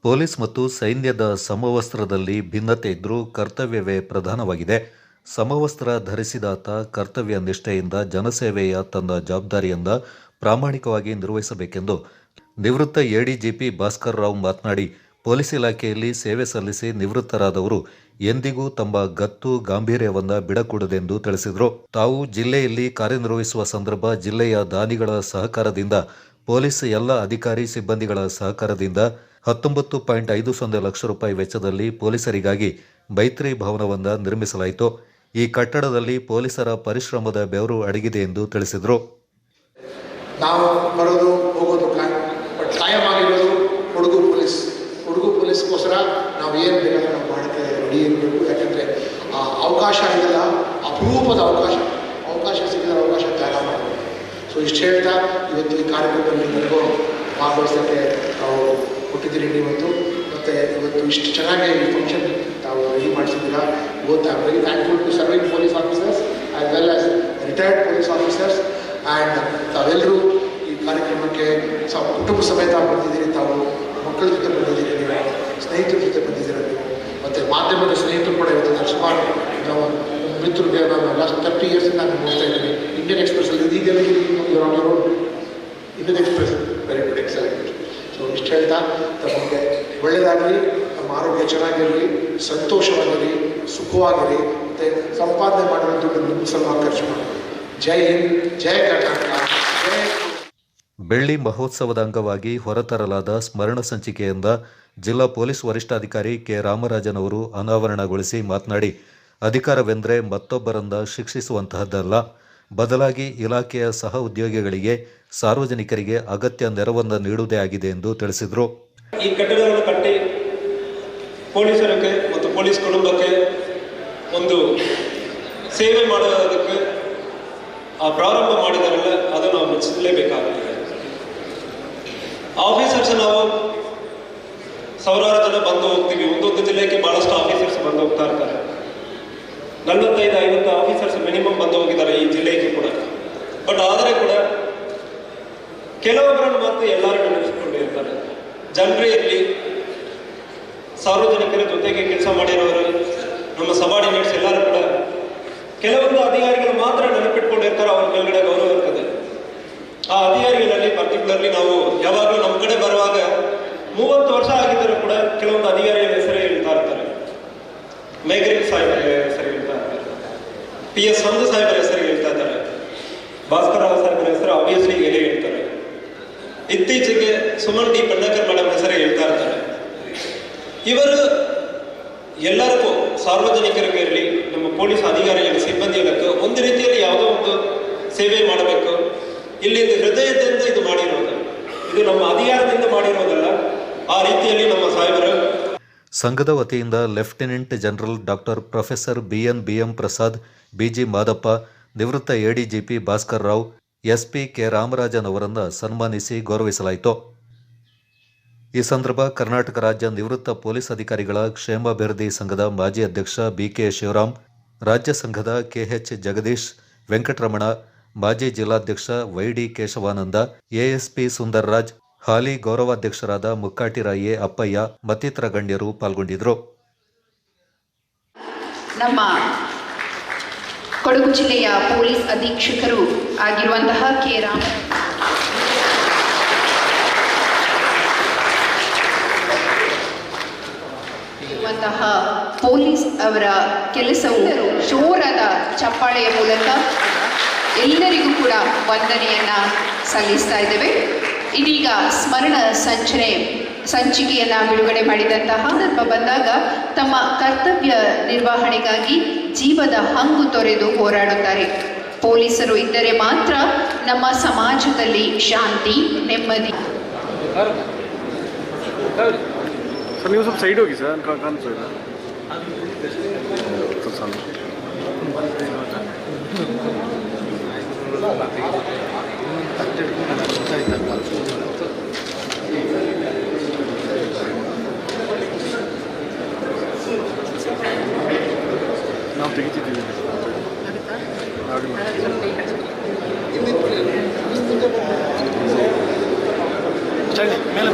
Police ಮತ್ತು ಸೈನ್ಯದ ಸಮವಸ್ತ್ರದಲ್ಲಿ ಭಿನ್ನತೆ ಇದ್ದರೂ ಕರ್ತವ್ಯವೇ ಪ್ರಧಾನವಾಗಿದೆ. ಸಮವಸ್ತ್ರ ಧರಿಸಿದಾತ ಕರ್ತವ್ಯ ನಿಷ್ಠೆಯಿಂದ ಜನಸೇವೆಯ ತನ್ನ ಜವಾಬ್ದಾರಿಯಿಂದ ಪ್ರಾಮಾಣಿಕವಾಗಿ ನಿರ್ವಹಿಸಬೇಕೆಂದು ನಿವೃತ್ತ ಎಡಿಜಿಪಿ ಭಾಸ್ಕರ್ ರಾವ್ ಮಾತನಾಡಿ, ಪೊಲೀಸ್ ಇಲಾಖೆಯಲ್ಲಿ ಸೇವೆ ಸಲ್ಲಿಸಿ ನಿವೃತ್ತರಾದವರು ಎಂದಿಗೂ ತಮ್ಮ ಗತ್ತು ಗಾಂಭೀರ್ಯವನ್ನು ಬಿಡಕೂಡದೆಂದು ತಿಳಿಸಿದರು. ತಾವು ಜಿಲ್ಲೆಯಲ್ಲಿ ಕಾರ್ಯನಿರ್ವಹಿಸುವ ಸಂದರ್ಭ ಜಿಲ್ಲೆಯ ದಾನಿಗಳ ಸಹಕಾರದಿಂದ, ಪೊಲೀಸ್ ಎಲ್ಲ ಅಧಿಕಾರಿ ಸಿಬ್ಬಂದಿಗಳ ಸಹಕಾರದಿಂದ 19.50 ಲಕ್ಷ ರೂಪಾಯಿ ವೆಚ್ಚದಲ್ಲಿ ಪೊಲೀಸರಿಗಾಗಿ ಮೈತ್ರಿ ಭವನವನ್ನು ನಿರ್ಮಿಸಲಾಯಿತು. ಈ ಕಟ್ಟಡದಲ್ಲಿ ಪೊಲೀಸರ ಪರಿಶ್ರಮದ ಬೆವರು ಅಡಗಿದೆ ಎಂದು ತಿಳಿಸಿದರು. ನಾವು ಬರೋದು ಹೋಗೋದು ಪ್ಲಾನ್, ಬಟ್ ಕಾಯವಾಗಿರೋದು ಹುಡುಗು ಪೊಲೀಸ್ಗೋಸ್ಕರ ನಾವು ಏನು ಬೇಕಾದ್ರೆ ನಾವು ಮಾಡೋಕ್ಕೆ ರೆಡಿ ಇರಬೇಕು. ಯಾಕಂದರೆ ಆ ಅವಕಾಶ ಇದೆಲ್ಲ ಅಪರೂಪದ ಅವಕಾಶ ಸಿಕ್ಕಿದ್ರೆ ಅವಕಾಶ ತ್ಯಾಗ ಮಾಡಬೇಕು. ಸೊ ಇಷ್ಟು ಹೇಳ್ತಾ ಇವತ್ತು ಈ ಕಾರ್ಯಕ್ರಮದಲ್ಲಿ ನನಗೂ ಭಾಗವಹಿಸೋಕ್ಕೆ ನಾವು ಕೊಟ್ಟಿದ್ದೀರಿ ಇವತ್ತು. ಮತ್ತು ಇವತ್ತು ಇಷ್ಟು ಚೆನ್ನಾಗಿ ಈ ಫಂಕ್ಷನ್ ತಾವು ರೆಡಿ ಮಾಡಿಸಿದ್ದೀರಾ. Both I am very thankful to serving police officers as well as retired police officers. And ತಾವೆಲ್ಲರೂ ಈ ಕಾರ್ಯಕ್ರಮಕ್ಕೆ ಕುಟುಂಬ ಸಮೇತ ಬಂದಿದ್ದೀರಿ. ತಾವು ಮಕ್ಕಳ ಜೊತೆ ಬಂದಿದ್ದೀರಿ, ನೀವು ಸ್ನೇಹಿತರ ಜೊತೆ ಬಂದಿದ್ದೀರ ನೀವು, ಮತ್ತು ಮಾಧ್ಯಮದ ಸ್ನೇಹಿತರು ಕೂಡ ಇರ್ತಾರೆ. ಸುಮಾರು ನಾವು ಮಿತ್ರರಿಗೆ ನಾನು ಲಾಸ್ಟ್ 30 ಇಯರ್ಸಿಂದ ನಾನು ನೋಡ್ತಾ ಇದ್ದೀನಿ. ಇಂಡಿಯನ್ ಎಕ್ಸ್ಪ್ರೆಸ್ಸಲ್ಲಿ ಇದೆಲ್ಲ Indian express very good, excellent. So ಇಷ್ಟು ಹೇಳ್ತಾ ತಮಗೆ ಒಳ್ಳೆಯದಾಗಲಿ, ನಮ್ಮ ಆರೋಗ್ಯ ಚೆನ್ನಾಗಿರಲಿ, ಸಂತೋಷವಾಗಿರಲಿ, ಸುಖವಾಗಿರಿ, ಮತ್ತು ಸಂಪಾದನೆ ಮಾಡಿರೋ ದುಡ್ಡು ನಿಮ್ಮ ಸಲುವಾಗಿ ಖರ್ಚು ಮಾಡಿ. ಜೈ ಹಿಂದ್, ಜೈ ಕರ್ನಾಟಕ, ಜೈ. ಬೆಳ್ಳಿ ಮಹೋತ್ಸವದ ಅಂಗವಾಗಿ ಹೊರತರಲಾದ ಸ್ಮರಣ ಸಂಚಿಕೆಯಿಂದ ಜಿಲ್ಲಾ ಪೊಲೀಸ್ ವರಿಷ್ಠಾಧಿಕಾರಿ ಕೆ ರಾಮರಾಜನ್ ಅವರು ಅನಾವರಣಗೊಳಿಸಿ ಮಾತನಾಡಿ, ಅಧಿಕಾರವೆಂದರೆ ಮತ್ತೊಬ್ಬರನ್ನ ಶಿಕ್ಷಿಸುವಂತಹದ್ದಲ್ಲ, ಬದಲಾಗಿ ಇಲಾಖೆಯ ಸಹ ಉದ್ಯೋಗಿಗಳಿಗೆ, ಸಾರ್ವಜನಿಕರಿಗೆ ಅಗತ್ಯ ನೆರವನ್ನು ನೀಡುವುದೇ ಆಗಿದೆ ಎಂದು ತಿಳಿಸಿದರು. ಈ ಕಟ್ಟಡವನ್ನು ಕಟ್ಟಿ ಪೊಲೀಸರಿಗೆ ಮತ್ತು ಪೊಲೀಸ್ ಕುಟುಂಬಕ್ಕೆ ಒಂದು ಸೇವೆ ಮಾಡೋದಕ್ಕೆ ಪ್ರಾರಂಭ ಮಾಡಿದಾರಲ್ಲ, ಅದು ನಾವು ಮೆಚ್ಚಿಸಲೇಬೇಕಾಗುತ್ತೆ. ಆಫೀಸರ್ಸ್ ನಾವು ಸಾವಿರಾರು ಜನ ಬಂದು ಹೋಗ್ತೀವಿ. ಒಂದೊಂದು ಜಿಲ್ಲೆಗೆ ಬಹಳಷ್ಟು ಆಫೀಸರ್ಸ್ ಬಂದು ಹೋಗ್ತಾ ಇರ್ತಾರೆ. 45-50 ಆಫೀಸರ್ಸ್ ಮಿನಿಮಮ್ ಬಂದು ಹೋಗಿದ್ದಾರೆ ಈ ಜಿಲ್ಲೆಗೆ ಕೂಡ. ಬಟ್ ಆದರೆ ಕೂಡ ಕೆಲವೊಬ್ಬರನ್ನು ಮಾತ್ರ ಎಲ್ಲರೂ ನೆನೆಸ್ಕೊಂಡಿರ್ತಾರೆ. ಜನರೇ ಇರಲಿ, ಸಾರ್ವಜನಿಕರ ಜೊತೆಗೆ ಕೆಲಸ ಮಾಡಿರೋರು, ನಮ್ಮ ಸಬಾರ್ಡಿನೇಟ್ಸ್ ಎಲ್ಲರೂ ಕೂಡ ಕೆಲವೊಂದು ಅಧಿಕಾರಿಗಳು ಮಾತ್ರ ನೆನಪಿಟ್ಕೊಂಡಿರ್ತಾರೆ. ಅವ್ರ ಮೇಲ್ಗಡೆ ಗೌರವ ಇರ್ತದೆ. ಆ ಅಧಿಕಾರಿಗಳಲ್ಲಿ ಪರ್ಟಿಕ್ಯುಲರ್ಲಿ ನಾವು ಯಾವಾಗಲೂ ನಮ್ಮ ಕಡೆ ಬರುವಾಗ 30 ವರ್ಷ ಆಗಿದ್ದರೂ ಕೂಡ ಕೆಲವೊಂದು ಅಧಿಕಾರಿಗಳ ಹೆಸರೇ ಹೇಳ್ತಾ ಇರ್ತಾರೆ. ಮೇಘರಿಕ್ ಸಾಹೇಬರ ಹೆಸರು ಹೇಳ್ತಾ ಇರ್ತಾರೆ, PS ಸಂದು ಸಾಹೇಬರ ಹೆಸರು ಹೇಳ್ತಾ ಇದ್ದಾರೆ, ಭಾಸ್ಕರ ರಾವ್ ಸಾಹೇಬರ ಹೆಸರು ಆಬ್ವಿಯಸ್ಲಿ ಹೇಳೇ ಹೇಳ್ತಾರೆ. ಇತ್ತೀಚೆಗೆ ಸುಮನ್ ಡಿ ಪಣ್ಣಕರ್ ಮೇಡಮ್ ಹೆಸರೇ ಹೇಳ್ತಾ ಇರ್ತಾರೆ. ಇವರು ಎಲ್ಲರಿಗೂ, ಸಾರ್ವಜನಿಕರಿಗೆ ಇರಲಿ, ನಮ್ಮ ಪೊಲೀಸ್ ಅಧಿಕಾರಿಗಳ ಸಿಬ್ಬಂದಿಗಳಿಗೆ ಒಂದು ರೀತಿಯಲ್ಲಿ ಯಾವುದೋ ಒಂದು ಸೇವೆ ಮಾಡಬೇಕು. ಇಲ್ಲಿಂದ ಹೃದಯದಿಂದ ಇದು ಮಾಡಿರೋದು, ಇದು ನಮ್ಮ ಅಧಿಕಾರದಿಂದ ಮಾಡಿರೋದಲ್ಲ. ಆ ರೀತಿಯಲ್ಲಿ ನಮ್ಮ ಸಾಹೇಬರು. ಸಂಘದ ವತಿಯಿಂದ lieutenant general doctor professor BN Prasad, BG Madappa, ನಿವೃತ್ತ ADGP Bhaskar Rao, SP K Ramarajan ಅವರನ್ನು ಸನ್ಮಾನಿಸಿ ಗೌರವಿಸಲಾಯಿತು. ಈ ಸಂದರ್ಭ ಕರ್ನಾಟಕ ರಾಜ್ಯ ನಿವೃತ್ತ ಪೊಲೀಸ್ ಅಧಿಕಾರಿಗಳ ಕ್ಷೇಮಾಭಿವೃದ್ಧಿ ಸಂಘದ ಮಾಜಿ ಅಧ್ಯಕ್ಷ BK ಶಿವರಾಮ್, ರಾಜ್ಯ ಸಂಘದ KH ಜಗದೀಶ್, ವೆಂಕಟರಮಣ, ಮಾಜಿ ಜಿಲ್ಲಾಧ್ಯಕ್ಷ YD ಕೇಶವಾನಂದ, ASP ಸುಂದರ್ರಾಜ್, ಹಾಲಿ ಗೌರವಾಧ್ಯಕ್ಷರಾದ ಮುಕ್ಕಾಟಿರಾಯೆ ಅಪ್ಪಯ್ಯ ಮತ್ತಿತರ ಗಣ್ಯರು ಪಾಲ್ಗೊಂಡಿದ್ದರು. ನಮ್ಮ ಕೊಡಗು ಜಿಲ್ಲೆಯ ಪೊಲೀಸ್ ಅಧೀಕ್ಷಕರು ಆಗಿರುವಂತಹ ಕೆ ಪೊಲೀಸ್ ಅವರ ಕೆಲಸವು ಜೋರಾದ ಚಪ್ಪಾಳೆಯ ಮೂಲಕ ಎಲ್ಲರಿಗೂ ಕೂಡ ವಂದನೆಯನ್ನ ಸಲ್ಲಿಸ್ತಾ ಇದ್ದೇವೆ. ಇದೀಗ ಸ್ಮರಣ ಸಂಚಿಕೆಯನ್ನ ಬಿಡುಗಡೆ ಮಾಡಿದಂತಹ ಸಂದರ್ಭ ಬಂದಾಗ ತಮ್ಮ ಕರ್ತವ್ಯ ನಿರ್ವಹಣೆಗಾಗಿ ಜೀವದ ಹಂಗು ತೊರೆದು ಹೋರಾಡುತ್ತಾರೆ. ಪೊಲೀಸರು ಇದ್ದರೆ ಮಾತ್ರ ನಮ್ಮ ಸಮಾಜದಲ್ಲಿ ಶಾಂತಿ, ನೆಮ್ಮದಿ. ನೀವು ಸ್ವಲ್ಪ ಸೈಡ್ ಹೋಗಿ ಸರ್, ಕಾಣಿಸೋಲ್ಲ. ನಾವು ತೆಗಿತಿದ್ದೀವಿ. ಮೇಲೆ